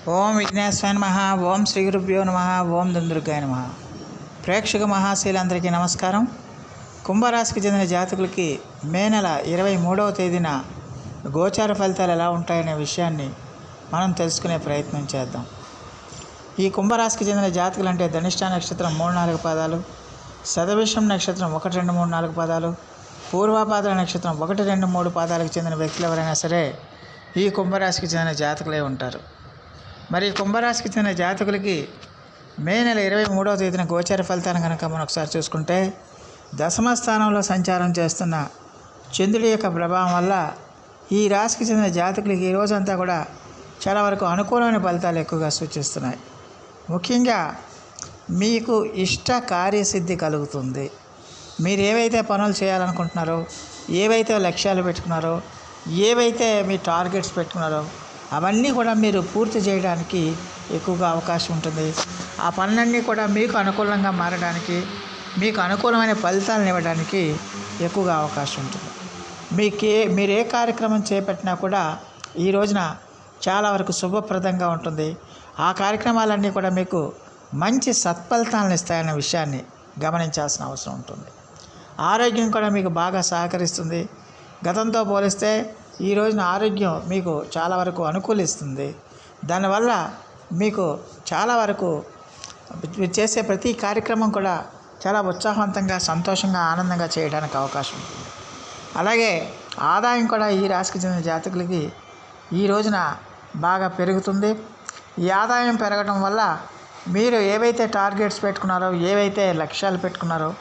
ఓం విఘ్నేశ్వరాయ నమః. ఓం శ్రీ గురుభ్యో నమః. ఓం దుందుర్గాయ నమః. ప్రేక్షక మహాశీలందరికీ నమస్కారం. కుంభరాశికి చెందిన జాతకులకి మే నెల 23వ తేదీన గోచార ఫలితాలు ఎలా ఉంటాయనే విషయాన్ని మనం తెలుసుకునే ప్రయత్నం చేద్దాం. ఈ కుంభరాశికి చెందిన జాతకులు అంటే ధనిష్ట నక్షత్రం 3-4 పాదాలు, శతభిషం నక్షత్రం 1, 2, 3, 4 పాదాలు, పూర్వపాద నక్షత్రం 1, 2, 3 పాదాలకు చెందిన వ్యక్తులు ఎవరైనా సరే ఈ కుంభరాశికి చెందిన జాతకులే ఉంటారు. మరి కుంభరాశికి చెందిన జాతకులకి మే నెల 23వ తేదీన గోచార ఫలితాలను కనుక మనం ఒకసారి చూసుకుంటే, దశమ స్థానంలో సంచారం చేస్తున్న చంద్రుడి యొక్క ప్రభావం వల్ల ఈ రాశికి చెందిన జాతకులకి ఈ రోజంతా కూడా చాలా వరకు అనుకూలమైన ఫలితాలు ఎక్కువగా సూచిస్తున్నాయి. ముఖ్యంగా మీకు ఇష్ట కార్యసిద్ధి కలుగుతుంది. మీరు ఏవైతే పనులు చేయాలనుకుంటున్నారో, ఏవైతే లక్ష్యాలు పెట్టుకున్నారో, ఏవైతే మీ టార్గెట్స్ పెట్టుకున్నారో అవన్నీ కూడా మీరు పూర్తి చేయడానికి ఎక్కువగా అవకాశం ఉంటుంది. ఆ పనులన్నీ కూడా మీకు అనుకూలంగా మారడానికి, మీకు అనుకూలమైన ఫలితాలను ఇవ్వడానికి ఎక్కువగా అవకాశం ఉంటుంది. మీరు ఏ కార్యక్రమం చేపట్టినా కూడా ఈ రోజున చాలా వరకు శుభప్రదంగా ఉంటుంది. ఆ కార్యక్రమాలన్నీ కూడా మీకు మంచి సత్ఫలితాలను ఇస్తాయన్న విషయాన్ని గమనించాల్సిన అవసరం ఉంటుంది. ఆరోగ్యం కూడా మీకు బాగా సహకరిస్తుంది. గతంతో పోలిస్తే ఈ రోజున ఆరోగ్యం మీకు చాలా వరకు అనుకూలిస్తుంది. దానివల్ల మీకు చాలా వరకు మీరు చేసే ప్రతి కార్యక్రమం కూడా చాలా ఉత్సాహవంతంగా, సంతోషంగా, ఆనందంగా చేయడానికి అవకాశం ఉంటుంది. అలాగే ఆదాయం కూడా ఈ రాశికి చెందిన జాతకులకి ఈ రోజున బాగా పెరుగుతుంది. ఈ ఆదాయం పెరగడం వల్ల మీరు ఏవైతే టార్గెట్స్ పెట్టుకున్నారో, ఏవైతే లక్ష్యాలు పెట్టుకున్నారో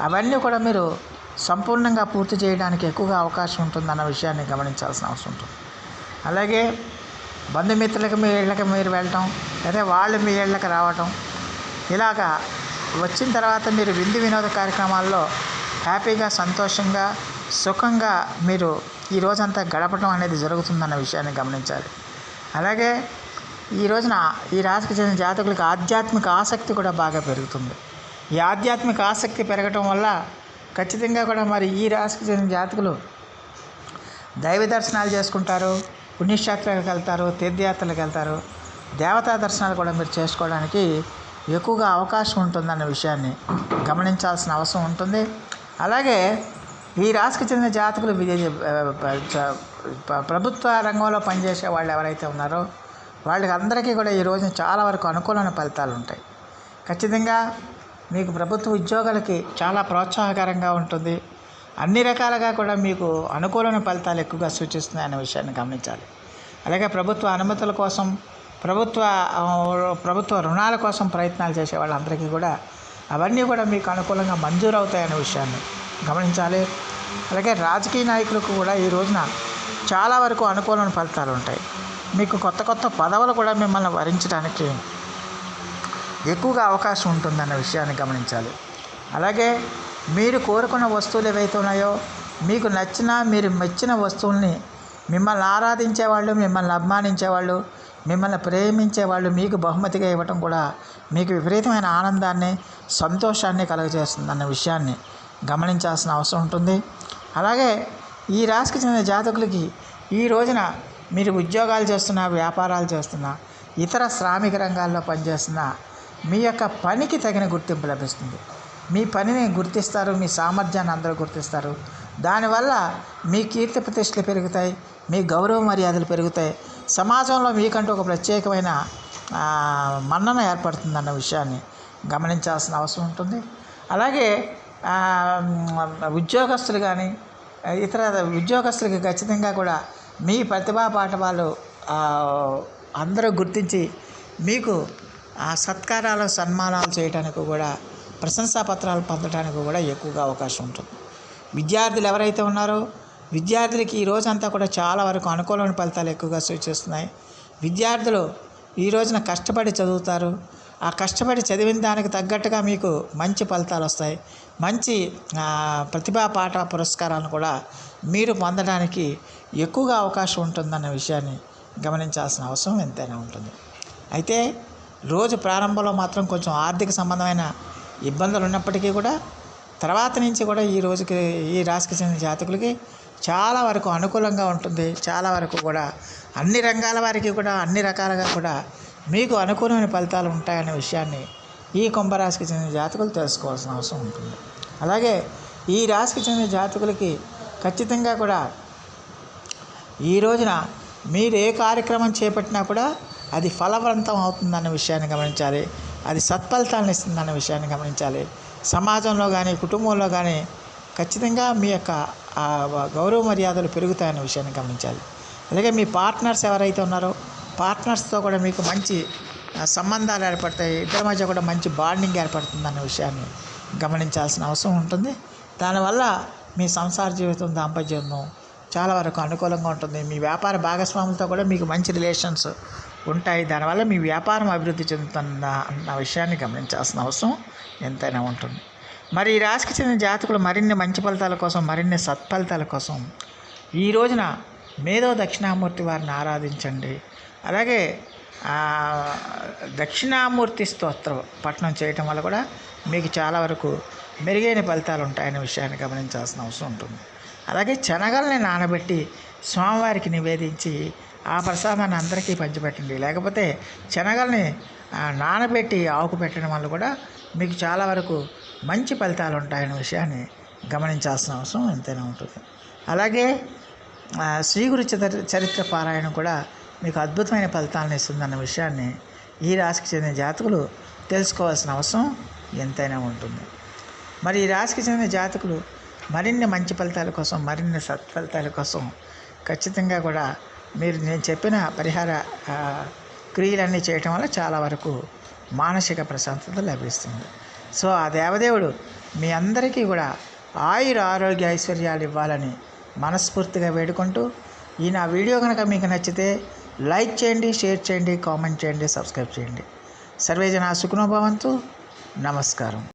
అవన్నీ కూడా మీరు సంపూర్ణంగా పూర్తి చేయడానికి ఎక్కువగా అవకాశం ఉంటుందన్న విషయాన్ని గమనించాల్సిన అవసరం ఉంటుంది. అలాగే బంధుమిత్రులకు మీ ఇళ్ళకి మీరు వెళ్ళటం, లేదా వాళ్ళు మీ ఇళ్ళకి రావటం, ఇలాగా వచ్చిన తర్వాత మీరు విందు వినోద కార్యక్రమాల్లో హ్యాపీగా, సంతోషంగా, సుఖంగా మీరు ఈ రోజంతా గడపడం అనేది జరుగుతుందన్న విషయాన్ని గమనించాలి. అలాగే ఈ రోజున ఈ రాశికి చెందిన జాతకులకు ఆధ్యాత్మిక ఆసక్తి కూడా బాగా పెరుగుతుంది. ఈ ఆధ్యాత్మిక ఆసక్తి పెరగటం వల్ల ఖచ్చితంగా కూడా మరి ఈ రాశికి చెందిన జాతకులు దైవ దర్శనాలు చేసుకుంటారు, పుణ్యక్షేత్రాలకు వెళ్తారు, తీర్థయాత్రలకు వెళ్తారు, దేవతా దర్శనాలు కూడా మీరు చేసుకోవడానికి ఎక్కువగా అవకాశం ఉంటుందన్న విషయాన్ని గమనించాల్సిన అవసరం ఉంటుంది. అలాగే ఈ రాశికి చెందిన జాతకులు ప్రభుత్వ రంగంలో పనిచేసే వాళ్ళు ఎవరైతే ఉన్నారో వాళ్ళకి అందరికీ కూడా ఈ రోజున చాలా వరకు అనుకూలమైన ఫలితాలు ఉంటాయి. ఖచ్చితంగా మీకు ప్రభుత్వ ఉద్యోగాలకి చాలా ప్రోత్సాహకరంగా ఉంటుంది. అన్ని రకాలుగా కూడా మీకు అనుకూలమైన ఫలితాలు ఎక్కువగా సూచిస్తున్నాయి అనే విషయాన్ని గమనించాలి. అలాగే ప్రభుత్వ అనుమతుల కోసం, ప్రభుత్వ రుణాల కోసం ప్రయత్నాలు చేసే వాళ్ళందరికీ కూడా అవన్నీ కూడా మీకు అనుకూలంగా మంజూరు అవుతాయనే విషయాన్ని గమనించాలి. అలాగే రాజకీయ నాయకులకు కూడా ఈ రోజున చాలా వరకు అనుకూలమైన ఫలితాలు ఉంటాయి. మీకు కొత్త కొత్త పదవులు కూడా మిమ్మల్ని వరించడానికి ఎక్కువగా అవకాశం ఉంటుందన్న విషయాన్ని గమనించాలి. అలాగే మీరు కోరుకున్న వస్తువులు ఏవైతే ఉన్నాయో, మీకు నచ్చిన, మీరు మెచ్చిన వస్తువుల్ని మిమ్మల్ని ఆరాధించేవాళ్ళు, మిమ్మల్ని అభిమానించేవాళ్ళు, మిమ్మల్ని ప్రేమించేవాళ్ళు మీకు బహుమతిగా ఇవ్వటం కూడా మీకు విపరీతమైన ఆనందాన్ని, సంతోషాన్ని కలుగజేస్తుందన్న విషయాన్ని గమనించాల్సిన అవసరం ఉంటుంది. అలాగే ఈ రాశికి చెందిన జాతకులకి ఈ రోజున మీరు ఉద్యోగాలు చేస్తున్నా, వ్యాపారాలు చేస్తున్నా, ఇతర శ్రామిక రంగాల్లో పనిచేస్తున్నా మీ యొక్క పనికి తగిన గుర్తింపు లభిస్తుంది. మీ పనిని గుర్తిస్తారు, మీ సామర్థ్యాన్ని అందరూ గుర్తిస్తారు. దానివల్ల మీ కీర్తి ప్రతిష్టలు పెరుగుతాయి, మీ గౌరవ మర్యాదలు పెరుగుతాయి, సమాజంలో మీకంటూ ఒక ప్రత్యేకమైన మన్నన ఏర్పడుతుందన్న విషయాన్ని గమనించాల్సిన అవసరం ఉంటుంది. అలాగే ఉద్యోగస్తులు కానీ ఇతర ఉద్యోగస్తులకి ఖచ్చితంగా కూడా మీ ప్రతిభా పాఠవాలు అందరూ గుర్తించి మీకు సత్కారాలు, సన్మానాలు చేయడానికి కూడా, ప్రశంసాపత్రాలు పొందడానికి కూడా ఎక్కువగా అవకాశం ఉంటుంది. విద్యార్థులు ఎవరైతే ఉన్నారో విద్యార్థులకి ఈ రోజంతా కూడా చాలా వరకు అనుకూలమైన ఫలితాలు ఎక్కువగా సూచిస్తున్నాయి. విద్యార్థులు ఈ రోజున కష్టపడి చదువుతారు. ఆ కష్టపడి చదివిన దానికి తగ్గట్టుగా మీకు మంచి ఫలితాలు వస్తాయి. మంచి ప్రతిభా పాఠ పురస్కారాలను కూడా మీరు పొందడానికి ఎక్కువగా అవకాశం ఉంటుందన్న విషయాన్ని గమనించాల్సిన అవసరం ఎంతైనా ఉంటుంది. అయితే రోజు ప్రారంభంలో మాత్రం కొంచెం ఆర్థిక సంబంధమైన ఇబ్బందులు ఉన్నప్పటికీ కూడా తర్వాత నుంచి కూడా ఈ రాశికి చెందిన జాతకులకి చాలా వరకు అనుకూలంగా ఉంటుంది. చాలా వరకు కూడా అన్ని రంగాల వారికి కూడా అన్ని రకాలుగా కూడా మీకు అనుకూలమైన ఫలితాలు ఉంటాయనే విషయాన్ని ఈ కుంభరాశికి చెందిన జాతకులు తెలుసుకోవాల్సిన అవసరం ఉంటుంది. అలాగే ఈ రాశికి చెందిన జాతకులకి ఖచ్చితంగా కూడా ఈ రోజున మీరు ఏ కార్యక్రమం చేపట్టినా కూడా అది ఫలవంతం అవుతుందన్న విషయాన్ని గమనించాలి. అది సత్ఫలితాలను ఇస్తుందన్న విషయాన్ని గమనించాలి. సమాజంలో కానీ కుటుంబంలో కానీ ఖచ్చితంగా మీ యొక్క గౌరవ మర్యాదలు పెరుగుతాయన్న విషయాన్ని గమనించాలి. అలాగే మీ పార్ట్నర్స్ ఎవరైతే ఉన్నారో పార్ట్నర్స్తో కూడా మీకు మంచి సంబంధాలు ఏర్పడతాయి. ఇద్దరి మధ్య కూడా మంచి బాండింగ్ ఏర్పడుతుందన్న విషయాన్ని గమనించాల్సిన అవసరం ఉంటుంది. దానివల్ల మీ సంసార జీవితం, దాంపత్య జీవితం చాలా వరకు అనుకూలంగా ఉంటుంది. మీ వ్యాపార భాగస్వాములతో కూడా మీకు మంచి రిలేషన్స్ ఉంటాయి. దానివల్ల మీ వ్యాపారం అభివృద్ధి చెందుతున్న అన్న విషయాన్ని గమనించాల్సిన అవసరం ఎంతైనా ఉంటుంది. మరి ఈ రాశికి చెందిన జాతకులు మరిన్ని మంచి ఫలితాల కోసం, మరిన్ని సత్ఫలితాల కోసం ఈ రోజున మేధో దక్షిణామూర్తి వారిని ఆరాధించండి. అలాగే దక్షిణామూర్తి స్తోత్రం పఠనం చేయటం వల్ల కూడా మీకు చాలా వరకు మెరుగైన ఫలితాలు ఉంటాయనే విషయాన్ని గమనించాల్సిన అవసరం ఉంటుంది. అలాగే శనగల్ని నానబెట్టి స్వామివారికి నివేదించి ఆ ప్రసాదాన్ని అందరికీ పంచిపెట్టండి. లేకపోతే శనగల్ని నానబెట్టి ఆవుకు పెట్టడం వల్ల కూడా మీకు చాలా వరకు మంచి ఫలితాలు ఉంటాయనే విషయాన్ని గమనించాల్సిన అవసరం ఎంతైనా ఉంటుంది. అలాగే శ్రీ గురు చరిత్ర పారాయణం కూడా మీకు అద్భుతమైన ఫలితాలను ఇస్తుందన్న విషయాన్ని ఈ రాశికి చెందిన జాతకులు తెలుసుకోవాల్సిన అవసరం ఎంతైనా ఉంటుంది. మరి ఈ రాశికి చెందిన జాతకులు మరిన్ని మంచి ఫలితాల కోసం, మరిన్ని సత్ఫలితాల కోసం ఖచ్చితంగా కూడా మీరు నేను చెప్పిన పరిహార క్రియలన్నీ చేయటం వల్ల చాలా వరకు మానసిక ప్రశాంతత లభిస్తుంది. సో ఆ దేవదేవుడు మీ అందరికీ కూడా ఆరోగ్య ఐశ్వర్యాలు ఇవ్వాలని మనస్ఫూర్తిగా వేడుకుంటూ ఈ నా వీడియో కనుక మీకు నచ్చితే లైక్ చేయండి, షేర్ చేయండి, కామెంట్ చేయండి, సబ్స్క్రైబ్ చేయండి. సర్వే జనా సుఖినో భవంతు. నమస్కారం.